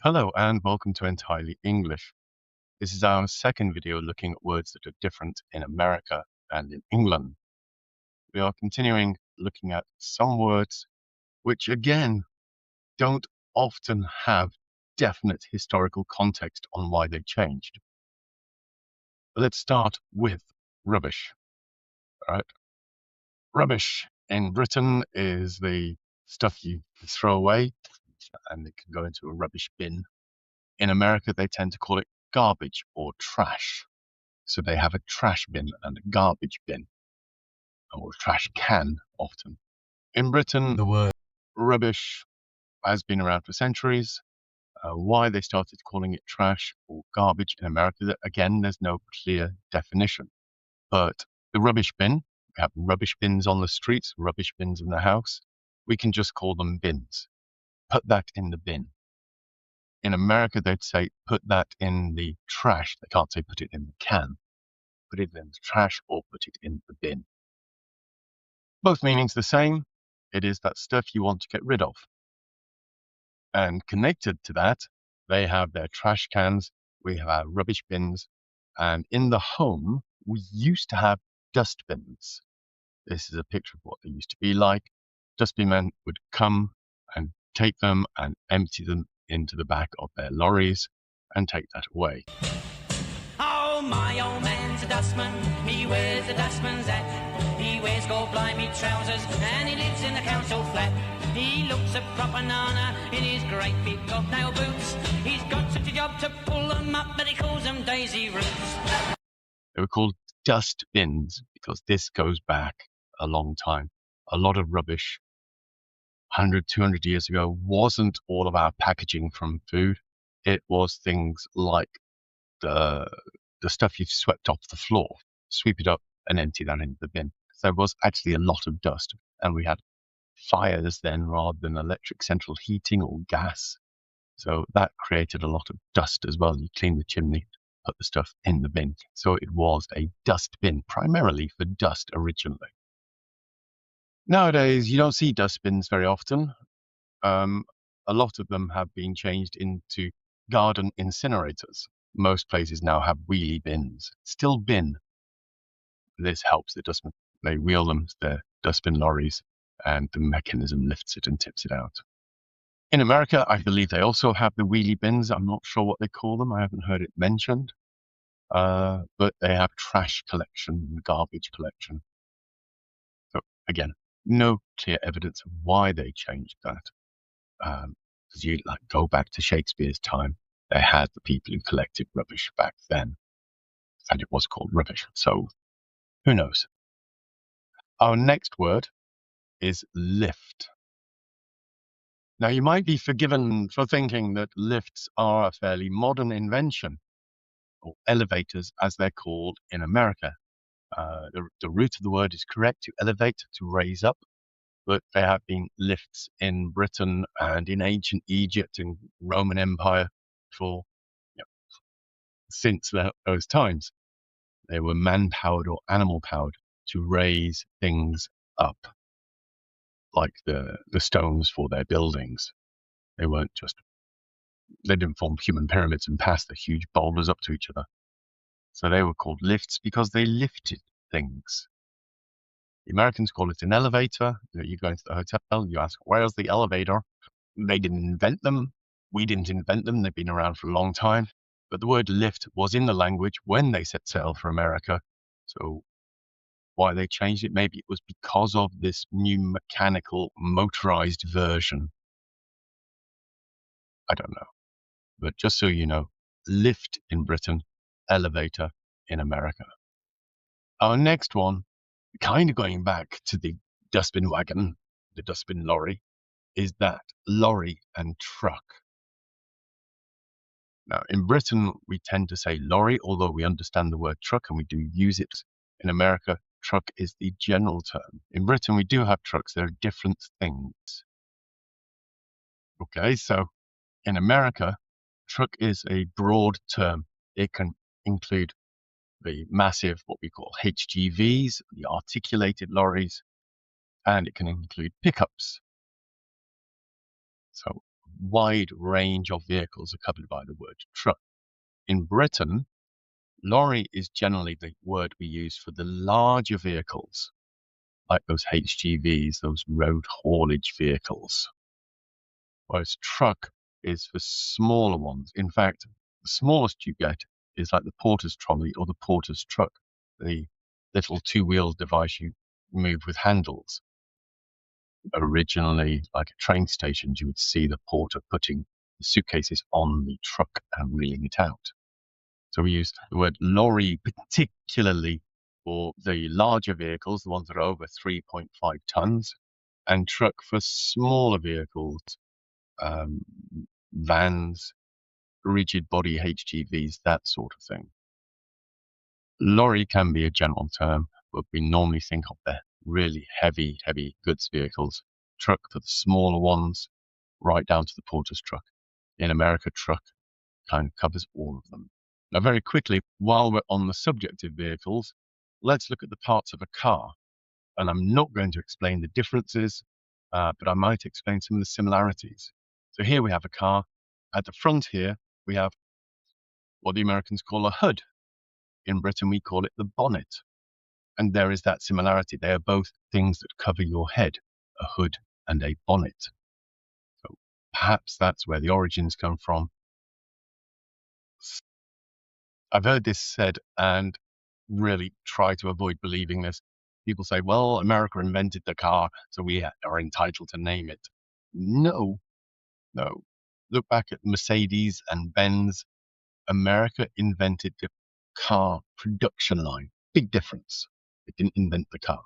Hello and welcome to Entirely English. This is our second video looking at words that are different in America and in England. We are continuing looking at some words which, again, don't often have definite historical context on why they changed. Let's start with rubbish. All right. Rubbish in Britain is the stuff you throw away and it can go into a rubbish bin. In America, they tend to call it garbage or trash. So they have a trash bin and a garbage bin, or a trash can often. In Britain, the word rubbish has been around for centuries. Why they started calling it trash or garbage in America, again, there's no clear definition. But the rubbish bin, we have rubbish bins on the streets, rubbish bins in the house. We can just call them bins. Put that in the bin. In America, they'd say, put that in the trash. They can't say, put it in the can. Put it in the trash or put it in the bin. Both meanings the same. It is that stuff you want to get rid of. And connected to that, they have their trash cans, we have our rubbish bins, and in the home, we used to have dustbins. This is a picture of what they used to be like. Dustbin men would come and take them and empty them into the back of their lorries and take that away. Oh, my old man's a dustman. He wears a dustman's hat. He wears gold-blimey trousers and he lives in the council flat. He looks a proper nana in his great big hobnail boots. He's got such a job to pull them up, but he calls them daisy roots. They were called dust bins because this goes back a long time. A lot of rubbish 100, 200 years ago wasn't all of our packaging from food. It was things like the stuff you've swept off the floor, sweep it up and empty that into the bin. There was actually a lot of dust, and we had fires then rather than electric central heating or gas. So that created a lot of dust as well. You clean the chimney, put the stuff in the bin. So it was a dust bin, primarily for dust originally. Nowadays, you don't see dustbins very often. A lot of them have been changed into garden incinerators. Most places now have wheelie bins. Still bin. This helps the dustmen. They wheel them to their dustbin lorries and the mechanism lifts it and tips it out. In America, I believe they also have the wheelie bins. I'm not sure what they call them. I haven't heard it mentioned. But they have trash collection and garbage collection. So again, no clear evidence of why they changed that. Because you go back to Shakespeare's time, they had the people who collected rubbish back then, and it was called rubbish. So who knows? Our next word is lift. Now, you might be forgiven for thinking that lifts are a fairly modern invention, or elevators as they're called in America. The root of the word is correct, to elevate, to raise up, but there have been lifts in Britain and in ancient Egypt and Roman Empire for since those times. They were man-powered or animal-powered to raise things up, like the stones for their buildings. They didn't form human pyramids and pass the huge boulders up to each other. So they were called lifts because they lifted things. The Americans call it an elevator. You go into the hotel, you ask, where's the elevator? They didn't invent them. We didn't invent them. They've been around for a long time. But the word lift was in the language when they set sail for America. So why they changed it, maybe it was because of this new mechanical motorized version. I don't know. But just so you know, lift in Britain, elevator in America. Our next one, kind of going back to the dustbin wagon, the dustbin lorry, is that lorry and truck. Now, in Britain, we tend to say lorry, although we understand the word truck and we do use it. In America, truck is the general term. In Britain, we do have trucks. They're different things. Okay, so in America, truck is a broad term. It can include the massive, what we call HGVs, the articulated lorries, and it can include pickups. So wide range of vehicles are covered by the word truck. In Britain, lorry is generally the word we use for the larger vehicles, like those HGVs, those road haulage vehicles. Whereas truck is for smaller ones. In fact, the smallest you get is like the porter's trolley or the porter's truck, the little two-wheel device you move with handles. Originally, like at train stations, you would see the porter putting the suitcases on the truck and wheeling it out. So we use the word lorry particularly for the larger vehicles, the ones that are over 3.5 tons, and truck for smaller vehicles, vans, rigid body HGVs, that sort of thing. Lorry can be a general term, but we normally think of the really heavy goods vehicles. Truck for the smaller ones, right down to the porter's truck. In America, truck kind of covers all of them. Now, very quickly, while we're on the subject of vehicles, let's look at the parts of a car. And I'm not going to explain the differences, but I might explain some of the similarities. So here we have a car. At the front here, we have what the Americans call a hood. In Britain, we call it the bonnet. And there is that similarity. They are both things that cover your head, a hood and a bonnet. So perhaps that's where the origins come from. I've heard this said and really try to avoid believing this. People say, well, America invented the car, so we are entitled to name it. No. Look back at Mercedes and Benz. America invented the car production line. Big difference. It didn't invent the car.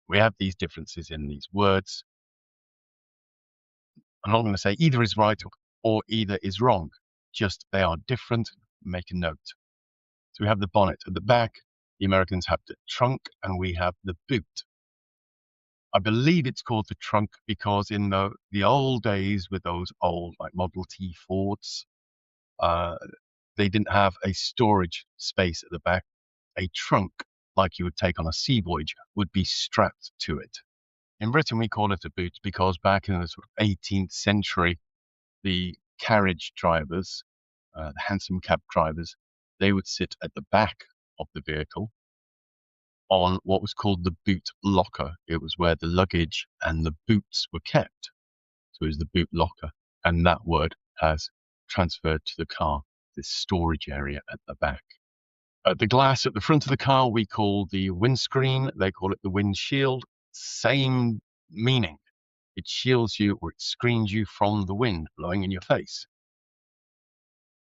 We have these differences in these words. I'm not going to say either is right or either is wrong. Just they are different. Make a note. So we have the bonnet at the back. The Americans have the trunk and we have the boot. I believe it's called the trunk because in the old days with those old like Model T Fords, they didn't have a storage space at the back. A trunk, like you would take on a sea voyage, would be strapped to it. In Britain, we call it a boot because back in the sort of 18th century, the carriage drivers, the hansom cab drivers, they would sit at the back of the vehicle on what was called the boot locker. It was where the luggage and the boots were kept. So it was the boot locker. And that word has transferred to the car, this storage area at the back. The glass at the front of the car we call the windscreen. They call it the windshield. Same meaning. It shields you or it screens you from the wind blowing in your face.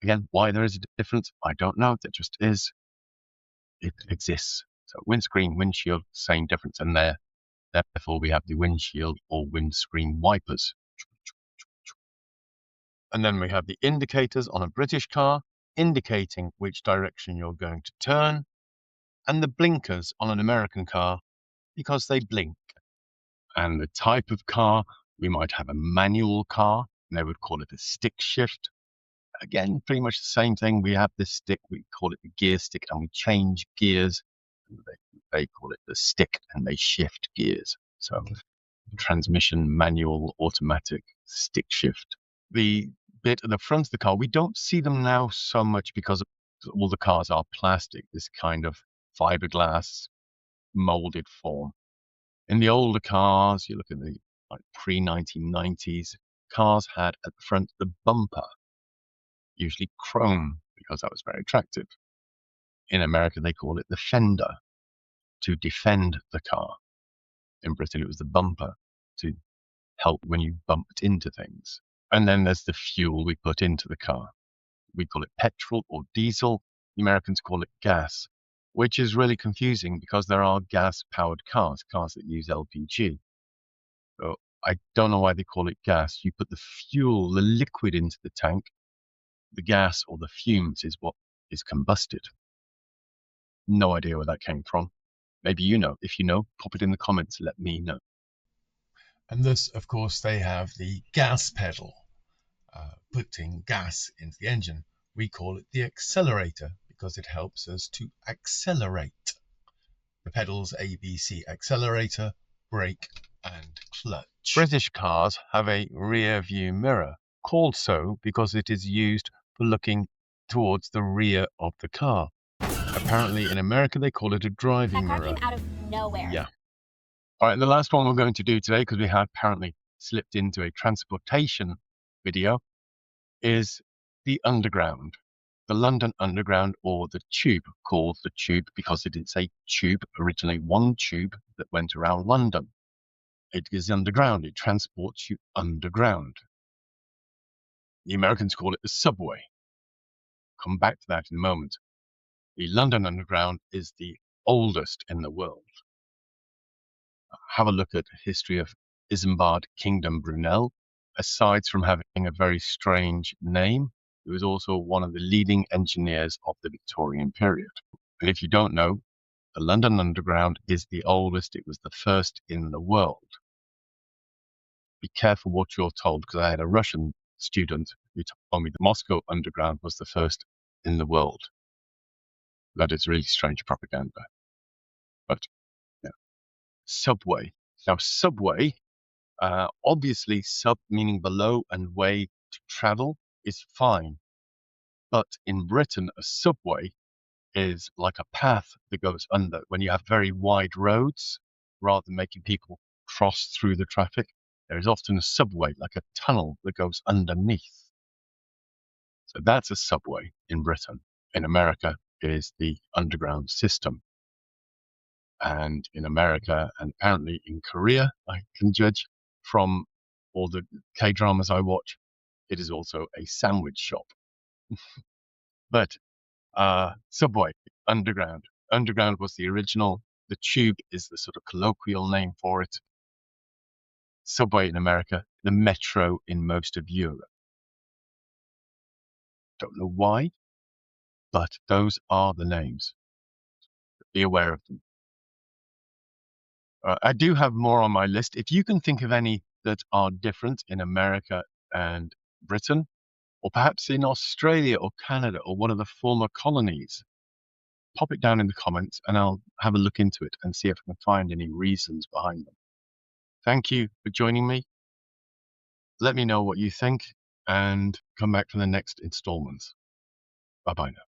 Again, why there is a difference, I don't know. There just is. It exists. So windscreen, windshield, same difference. And therefore we have the windshield or windscreen wipers. And then we have the indicators on a British car, indicating which direction you're going to turn, and the blinkers on an American car because they blink. And the type of car, we might have a manual car, and they would call it a stick shift. Again, pretty much the same thing. We have this stick, we call it the gear stick, and we change gears. They call it the stick, and they shift gears. So transmission, manual, automatic, stick shift. The bit at the front of the car, we don't see them now so much because all the cars are plastic, this kind of fiberglass molded form. In the older cars, you look at the pre-1990s, cars had at the front the bumper, usually chrome, because that was very attractive. In America, they call it the fender, to defend the car. In Britain, it was the bumper, to help when you bumped into things. And then there's the fuel we put into the car. We call it petrol or diesel. The Americans call it gas, which is really confusing because there are gas-powered cars that use LPG. So I don't know why they call it gas. You put the fuel, the liquid into the tank. The gas or the fumes is what is combusted. No idea where that came from. Maybe you know. If you know, pop it in the comments. Let me know. And thus, of course, they have the gas pedal, putting gas into the engine. We call it the accelerator because it helps us to accelerate. The pedals A, B, C, accelerator, brake, and clutch. British cars have a rear view mirror, called so because it is used for looking towards the rear of the car. Apparently in America they call it a driving That car mirror. came out of nowhere. Yeah. All right, the last one we're going to do today, because we have apparently slipped into a transportation video, is the Underground. The London Underground, or the Tube, called the Tube because it is a tube, originally one tube that went around London. It is underground. It transports you underground. The Americans call it the subway. Come back to that in a moment. The London Underground is the oldest in the world. Have a look at the history of Isambard Kingdom Brunel. Aside from having a very strange name, he was also one of the leading engineers of the Victorian period. And if you don't know, the London Underground is the oldest. It was the first in the world. Be careful what you're told, because I had a Russian student who told me the Moscow Underground was the first in the world. That is really strange propaganda. But yeah. Subway. Now, subway, obviously, sub meaning below and way to travel is fine. But in Britain, a subway is like a path that goes under. When you have very wide roads, rather than making people cross through the traffic, there is often a subway, like a tunnel that goes underneath. So that's a subway in Britain. In America, it is the underground system. And in America, and apparently in Korea, I can judge from all the K-dramas I watch, it is also a sandwich shop. But subway, underground. Underground was the original. The tube is the sort of colloquial name for it. Subway in America, the metro in most of Europe. Don't know why, but those are the names. Be aware of them. I do have more on my list. If you can think of any that are different in America and Britain, or perhaps in Australia or Canada or one of the former colonies, pop it down in the comments and I'll have a look into it and see if I can find any reasons behind them. Thank you for joining me. Let me know what you think and come back for the next installments. Bye bye now.